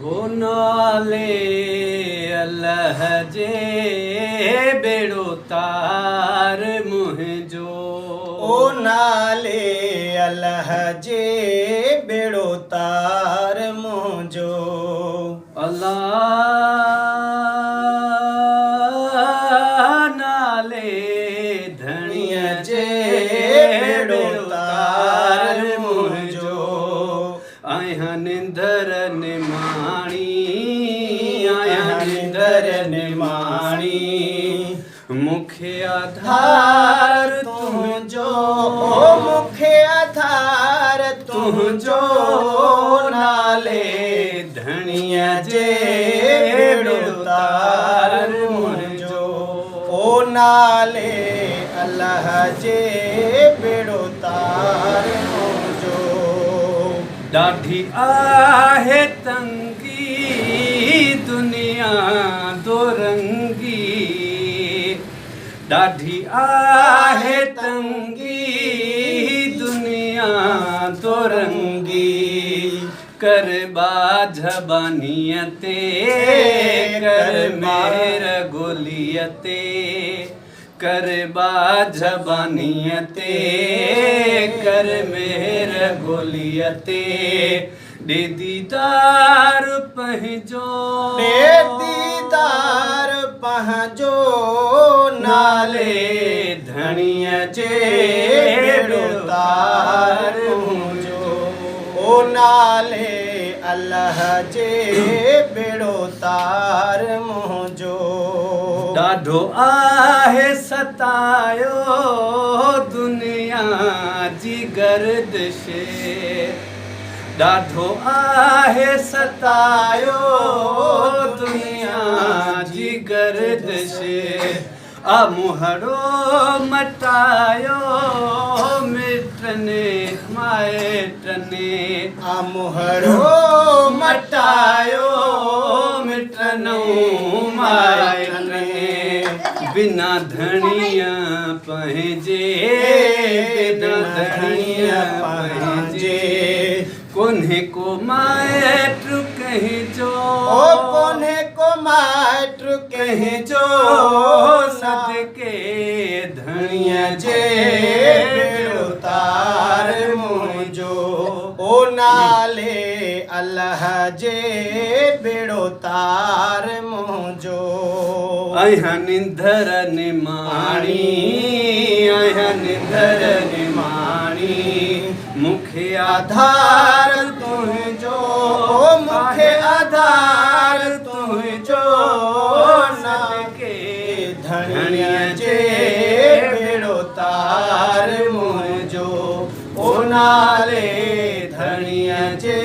हो नाले अल्लाह जे बेड़ो तार मुंहिंजो ओ नाले अल्लाह जे बेड़ो तार मुंहिंजो अल्लाह नाले धणीअ जे बेड़ो तार मुंहिंजो आहियां निंदर निमाणी आहियां निंदर निमाणी मुखे आधार तुंहिंजो मुखे आधार तुंहिंजो नाले धणीअ जे बेड़ो तार मुंहिंजो ओ नाले अल्लाह जे बेड़ो तार मुंहिंजो ॾाढी आहे तंगी दुनिया दो रंगी ॾाढी आहे तंगी दुनिया दो रंगी कर बाज़बानीअ ते कर मेर गोलीअ ते कर बाज़बानीअ ते कर मेर गोलीअ ते ॾे दीदार पंहिंजो दीदार पंहिंजो नाले धणीअ जे बेड़ो तार मुंहिंजो ओ नाले अल्लाह जे बेड़ो तार मुंहिंजो ॾाढो आहे सतायो दुनिया जी गर्दिश ॾाढो आहे सतायो दुनिया जी गर्दिश आ मुहड़ो मटायो मिटने माइटने आ मुहड़ो मटायो मिटनो माइटने बिना धणीअ पंहिंजे बिना धणीअ पंहिंजे कोन्हे को माइट कंहिंजो कोन्हे को माइट कंहिंजो सदके धणीअ जे बेड़ो तार मुंहिंजो ओ नाले अल्लाह जे बेड़ो तार मुंहिंजो आहियां निंदर निमाणी आहियां निंदर निमाणी मुखे आधार तुंहिंजो मुखे आधार तुंहिंजो सदके धणीअ जे बेड़ो तार मुंहिंजो ओ नाले धणीअ जे